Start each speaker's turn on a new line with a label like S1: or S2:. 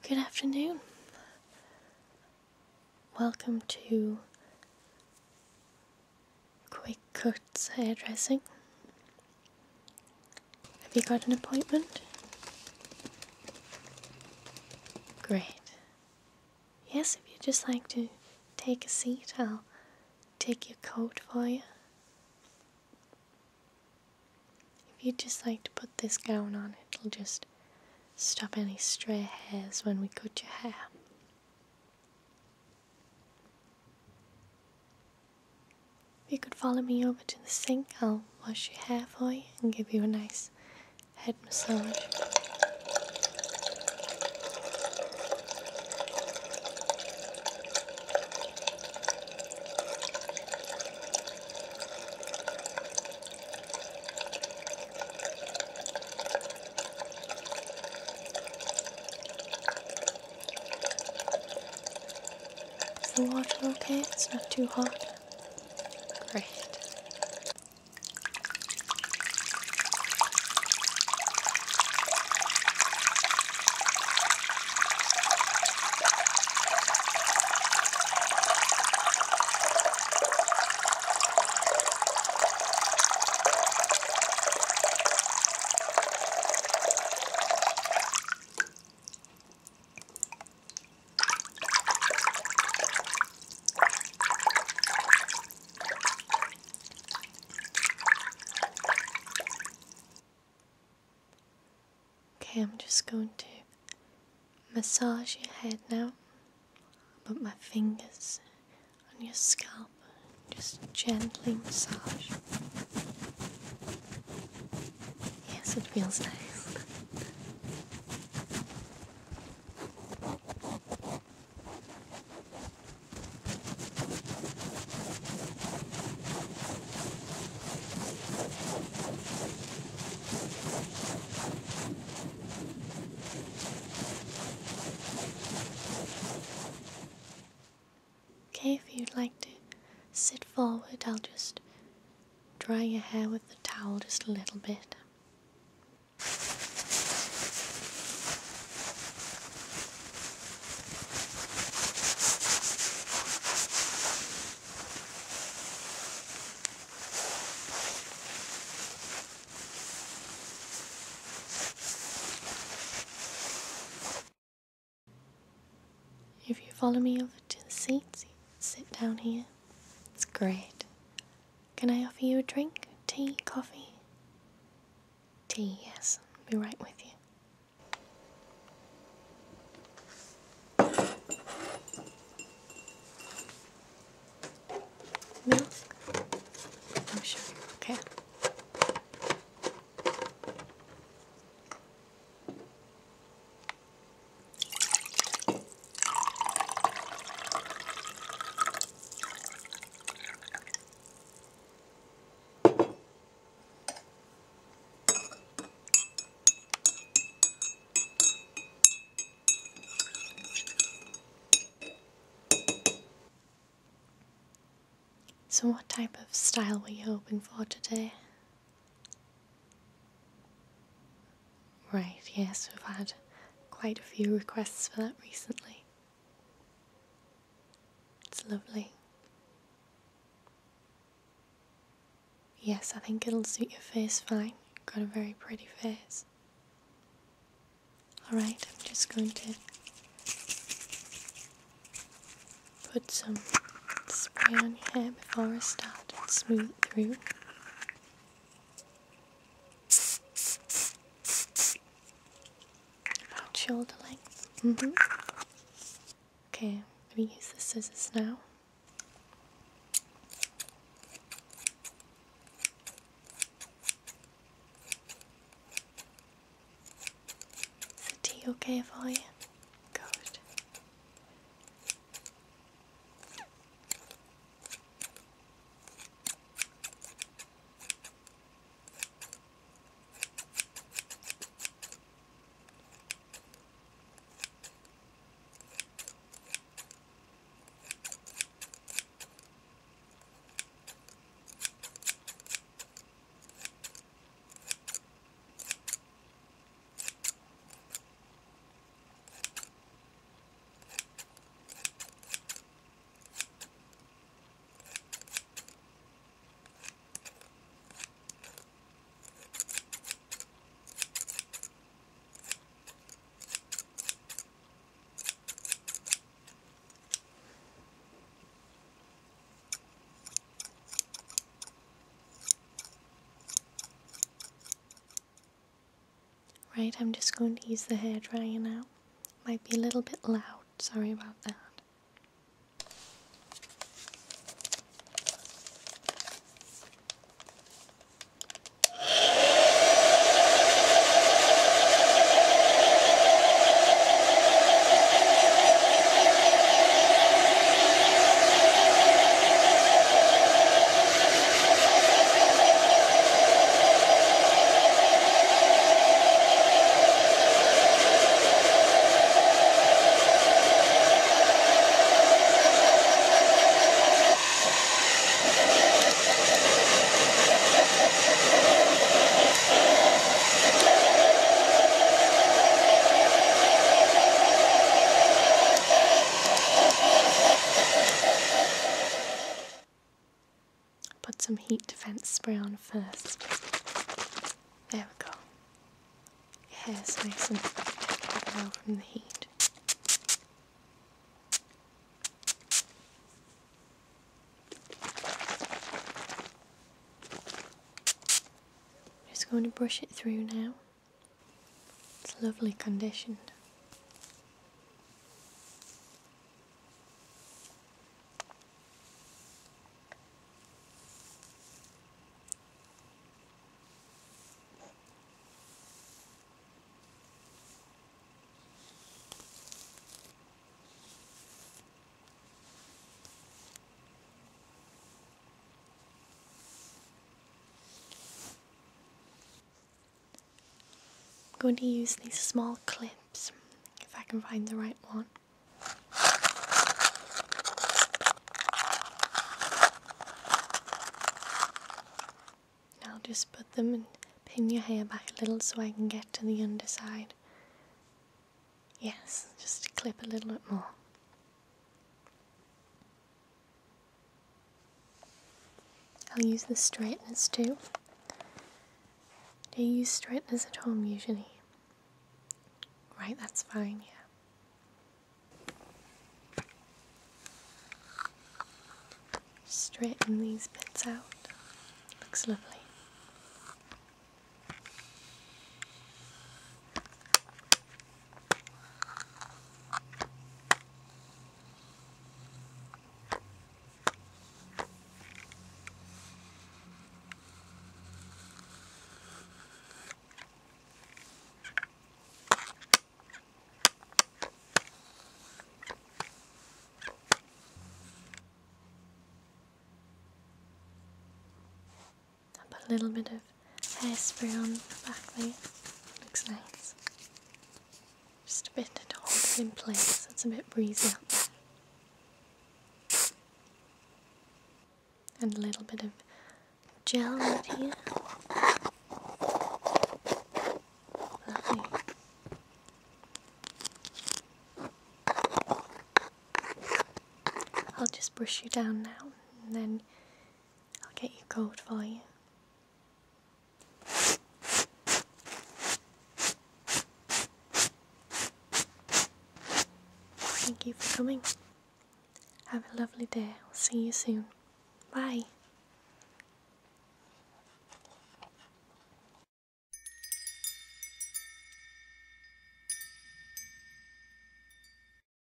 S1: Good afternoon. Welcome to Quick Cuts Hairdressing. Have you got an appointment? Great. Yes, if you'd just like to take a seat, I'll take your coat for you. If you'd just like to put this gown on, it'll just stop any stray hairs when we cut your hair. If you could follow me over to the sink, I'll wash your hair for you and give you a nice head massage. Is the water okay? It's not too hot? Great. Okay, I'm just going to massage your head now. Put my fingers on your scalp, just gently massage. Yes, it feels nice. Okay, if you'd like to sit forward, I'll just dry your hair with the towel just a little bit. If you follow me over to the seats, sit down here. It's great. Can I offer you a drink? Tea? Coffee? Tea, yes. I'll be right with you. Milk? No sugar. Okay. So what type of style were you hoping for today? Right, yes, we've had quite a few requests for that recently. It's lovely. Yes, I think it'll suit your face fine. You've got a very pretty face. Alright, I'm just going to put some spray on your hair before I start and smooth it through. About shoulder length. Okay, I'm going to use the scissors now. Is the tea okay for you? Good. Right, I'm just going to use the hairdryer now. Might be a little bit loud, sorry about that. Put some heat defense spray on first. There we go. Your hair's nice and protected now from the heat. Just going to brush it through now. It's lovely conditioned. I'm going to use these small clips, if I can find the right one. I'll just put them and pin your hair back a little so I can get to the underside. Yes, just clip a little bit more. I'll use the straighteners too. Do you use straighteners at home usually? Right, that's fine, yeah. Straighten these bits out. Looks lovely. A little bit of hairspray on the back there. Looks nice. Just a bit to hold it in place. It's a bit breezy up there. And a little bit of gel right here. Lovely. I'll just brush you down now and then I'll get your coat for you. Thank you for coming. Have a lovely day. I'll see you soon. Bye.